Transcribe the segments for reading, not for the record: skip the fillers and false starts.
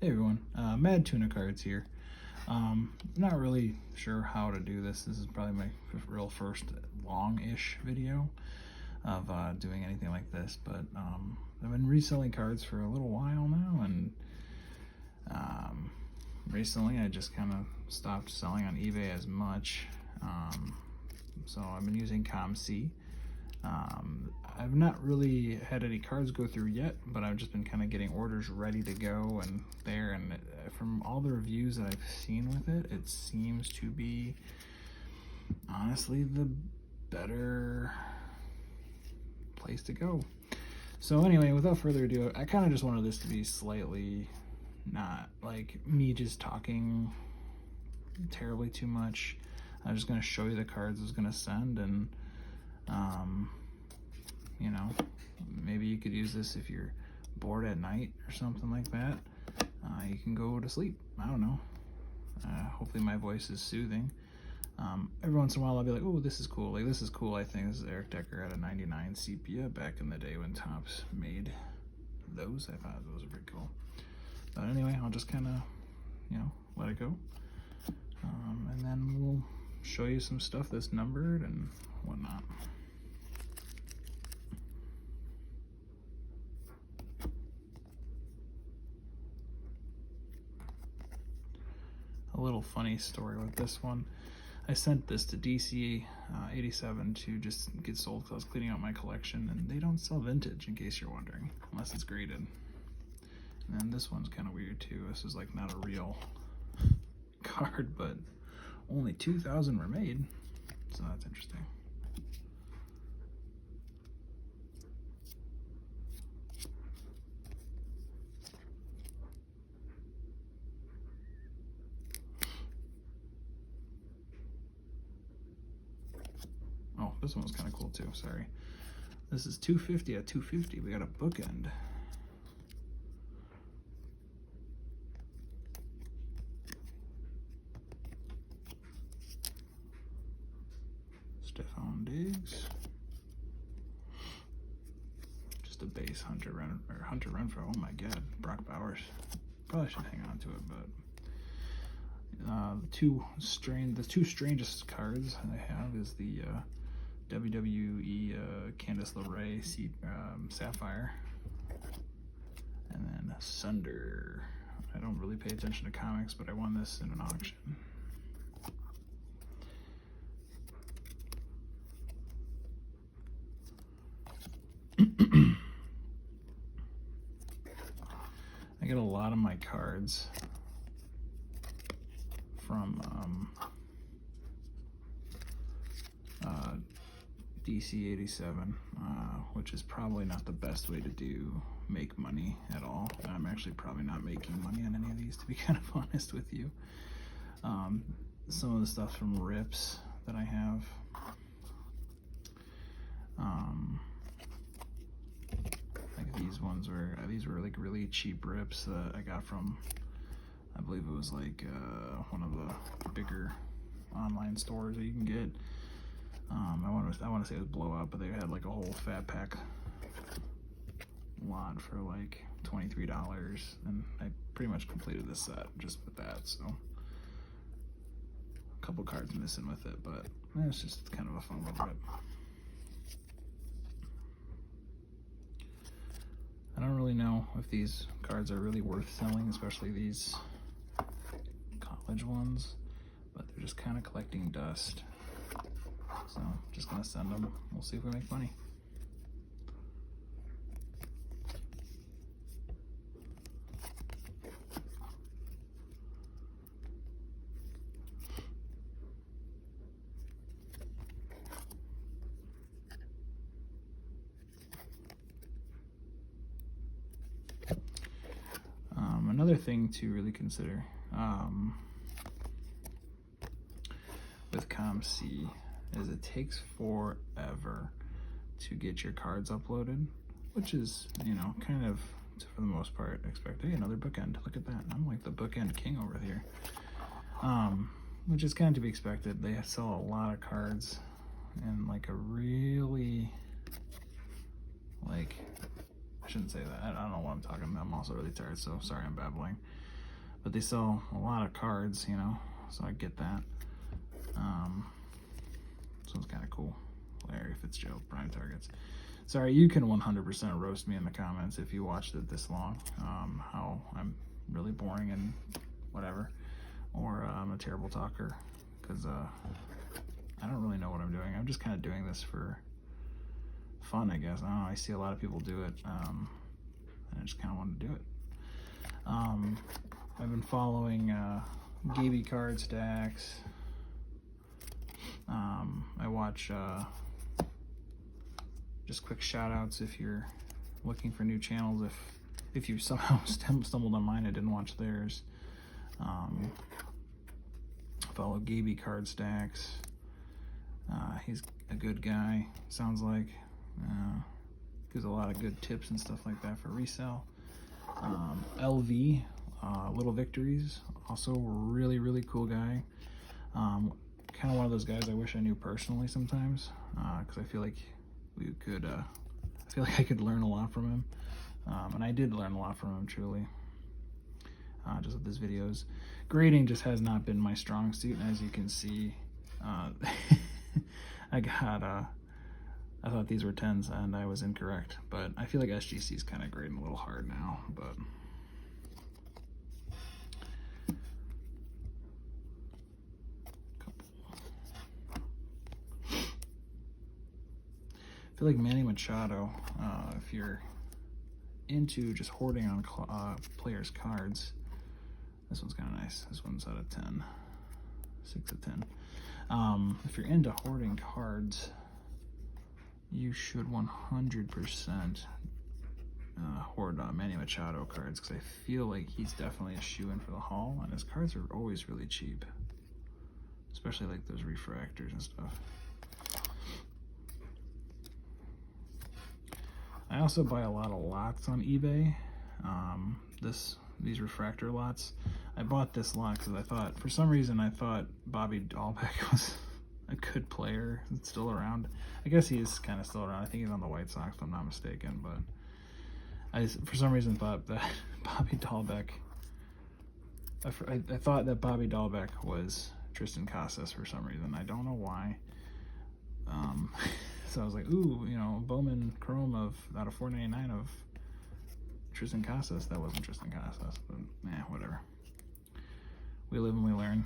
Hey everyone, Mad Tuna Cards here. Not really sure how to do this. This is probably my real first long-ish video of doing anything like this, but I've been reselling cards for a little while now, and recently I just kind of stopped selling on eBay as much. So I've been using COMC. I've not really had any cards go through yet, but I've just been kind of getting orders ready to go and there, and from all the reviews that I've seen with it, it seems to be honestly the better place to go. So anyway, without further ado, I kind of just wanted this to be slightly not like me just talking terribly too much. I'm just going to show you the cards I was going to send, and you know, maybe you could use this if you're bored at night or something like that. You can go to sleep. I don't know. Hopefully my voice is soothing. Every once in a while I'll be like, oh, this is cool. Like, this is cool. I think this is Eric Decker at a 99 sepia back in the day when Topps made those. I thought those were pretty cool. But anyway, I'll just kind of, let it go. And then we'll show you some stuff that's numbered and whatnot. A little funny story with this one. I sent this to DC 87 to just get sold because I was cleaning out my collection, and they don't sell vintage, in case you're wondering, unless it's graded. And then this one's kind of weird too. This is like not a real card, but only 2,000 were made, so that's interesting. Oh, this one was kind of cool too, sorry. This is 250 at 250. We got a bookend. Stephon Diggs. Just a base Hunter Renfroe. Oh my god, Brock Bowers. Probably should hang on to it, but the two strangest cards I have is the WWE Candice LeRae Sapphire, and then Sunder. I don't really pay attention to comics, but I won this in an auction. I get a lot of my cards from DC 87, which is probably not the best way to make money at all. I'm actually probably not making money on any of these, to be kind of honest with you. Some of the stuff from Rips that I have. Like these were like really cheap Rips that I got from, I believe it was like one of the bigger online stores that you can get. I want to say it was Blowout, but they had like a whole fat pack lot for like $23, and I pretty much completed this set just with that. So a couple cards missing with it, but it's just kind of a fun little rip. I don't really know if these cards are really worth selling, especially these college ones, but they're just kind of collecting dust. So just gonna send them. We'll see if we make money. Another thing to really consider with COMC is it takes forever to get your cards uploaded, which is, kind of, for the most part, expected. Hey, another bookend. Look at that. I'm like the bookend king over here. Which is kind of to be expected. They sell a lot of cards in like a really, like, I shouldn't say that. I don't know what I'm talking about. I'm also really tired, so sorry I'm babbling. but they sell a lot of cards, you know, so I get that. This one's kind of cool. Larry Fitzgerald, prime targets. Sorry, you can 100% roast me in the comments if you watched it this long, how I'm really boring and whatever, or I'm a terrible talker, because I don't really know what I'm doing. I'm just kind of doing this for fun, I guess. I don't know, I see a lot of people do it, and I just kind of want to do it. I've been following Gaby Card Stacks. I watch just quick shout outs if you're looking for new channels. If you somehow stumbled on mine, I didn't watch theirs. Follow Gaby Card Stacks. He's a good guy, sounds like. Gives a lot of good tips and stuff like that for resale. LV, Little Victories, also really, really cool guy. Kind of one of those guys I wish I knew personally sometimes, because I feel like we could, I feel like I could learn a lot from him. And I did learn a lot from him, truly, just with his videos. Grading just has not been my strong suit, and as you can see, I thought these were 10s, and I was incorrect, but I feel like SGC is kind of grading a little hard now, but I feel like Manny Machado, if you're into just hoarding on players' cards, this one's kind of nice. This one's out of 10, 6 of 10. If you're into hoarding cards, you should 100% hoard Manny Machado cards, because I feel like he's definitely a shoe-in for the haul, and his cards are always really cheap, especially like those refractors and stuff. I also buy a lot of lots on eBay. These refractor lots. I bought this lot because I thought, for some reason, I thought Bobby Dahlbeck was a good player. It's still around. I guess he is kind of still around. I think he's on the White Sox, if I'm not mistaken. But I for some reason thought that Bobby Dahlbeck. I thought that Bobby Dahlbeck was Tristan Casas for some reason. I don't know why. So I was like, ooh, you know, Bowman Chrome out of 499 of Tristan Casas. That wasn't Tristan Casas, but whatever. We live and we learn.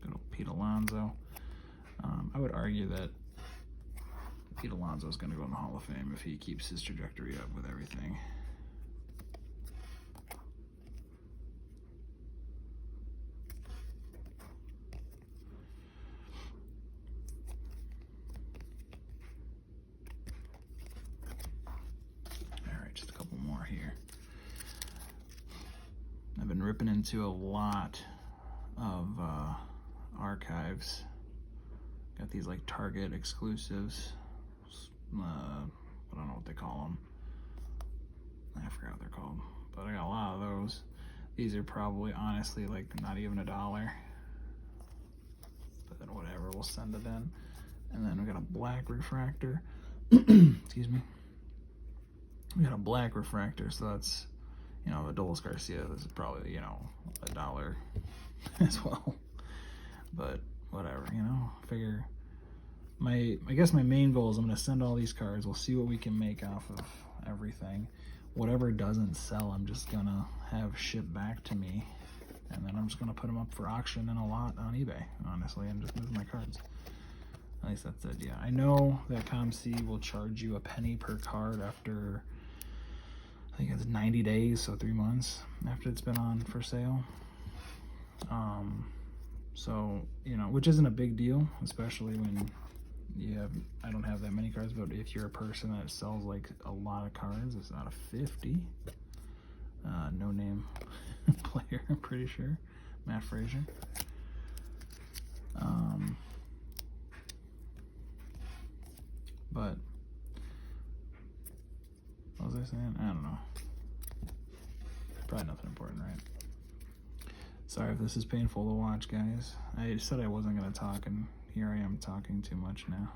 Good old Pete Alonso. I would argue that Pete Alonso is going to go in the Hall of Fame if he keeps his trajectory up with everything. Here, I've been ripping into a lot of archives. Got these like Target exclusives. I don't know what they call them. I forgot what they're called, but I got a lot of those. These are probably honestly like not even $1, but then whatever, we'll send it in. And then we got a black refractor. Excuse me. We got a black refractor, so that's, you know, Adolis Garcia. This is probably, you know, $1 as well. But whatever, you know, figure. I guess my main goal is I'm going to send all these cards. We'll see what we can make off of everything. Whatever doesn't sell, I'm just going to have shipped back to me. And then I'm just going to put them up for auction in a lot on eBay, honestly, and just move my cards. At least that's the idea. I know that COMC will charge you a penny per card after, I think it's 90 days, so 3 months after it's been on for sale. So, you know, which isn't a big deal, especially when I don't have that many cards, but if you're a person that sells like a lot of cards, it's out of 50. No name player, I'm pretty sure. Matt Frazier. But what was I saying? I don't know. Probably nothing important, right? Sorry if this is painful to watch, guys. I said I wasn't going to talk, and here I am talking too much now.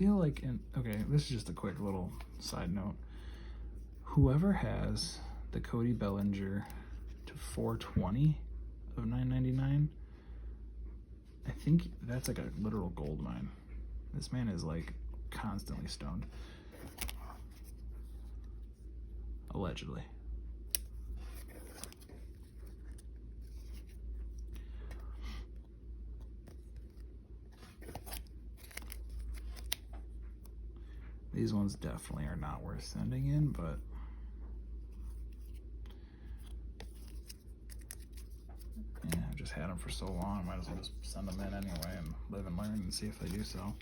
feel like okay, this is just a quick little side note. Whoever has the Cody Bellinger to 420 of 999, I think that's like a literal gold mine. This man is like constantly stoned. Allegedly. These ones definitely are not worth sending in, but yeah, I've just had them for so long, might as well just send them in anyway and live and learn and see if they do so.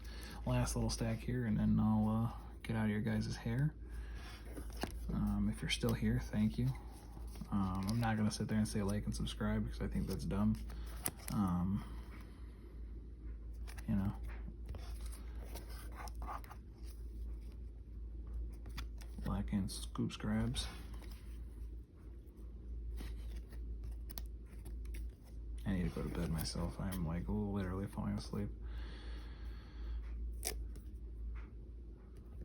Last little stack here, and then I'll get out of your guys' hair. If you're still here, thank you. I'm not gonna sit there and say like and subscribe because I think that's dumb. You know. Black and scoop scribes. I need to go to bed myself. I'm like literally falling asleep.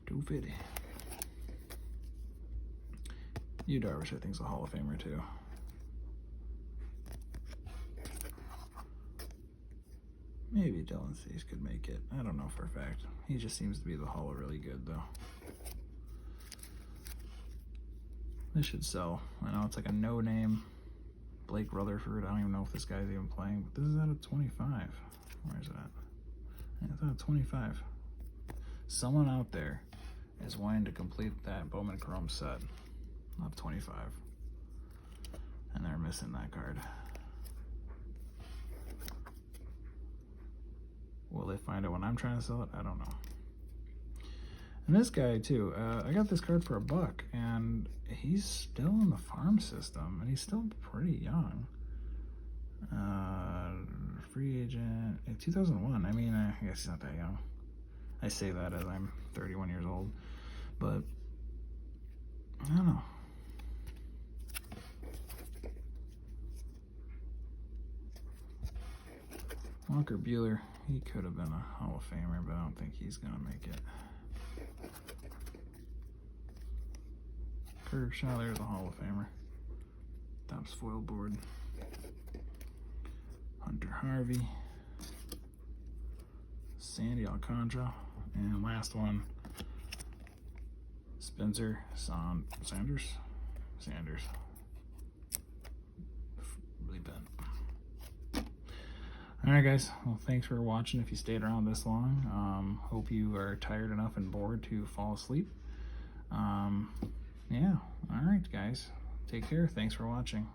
250. Yu Darvish, I think, is a Hall of Famer too. Maybe Dylan Cease could make it. I don't know for a fact. He just seems to be the Hall of really good though. This should sell. I know it's like a no-name Blake Rutherford. I don't even know if this guy's even playing, but this is out of 25. Where is that? Yeah, it's out of 25. Someone out there is wanting to complete that Bowman Chrome set of 25. And they're missing that card. Will they find it when I'm trying to sell it? I don't know. And this guy too, I got this card for $1, and he's still in the farm system, and he's still pretty young. Free agent, 2001. I mean, I guess he's not that young. I say that as I'm 31 years old, but I don't know. Walker Buehler, he could have been a Hall of Famer, but I don't think he's gonna make it. Kershaw, there's a Hall of Famer. Top foil board. Hunter Harvey. Sandy Alcantara. And last one, Spencer Sanders. Really bad. Alright guys, well thanks for watching if you stayed around this long. Hope you are tired enough and bored to fall asleep. Yeah, alright guys, take care, thanks for watching.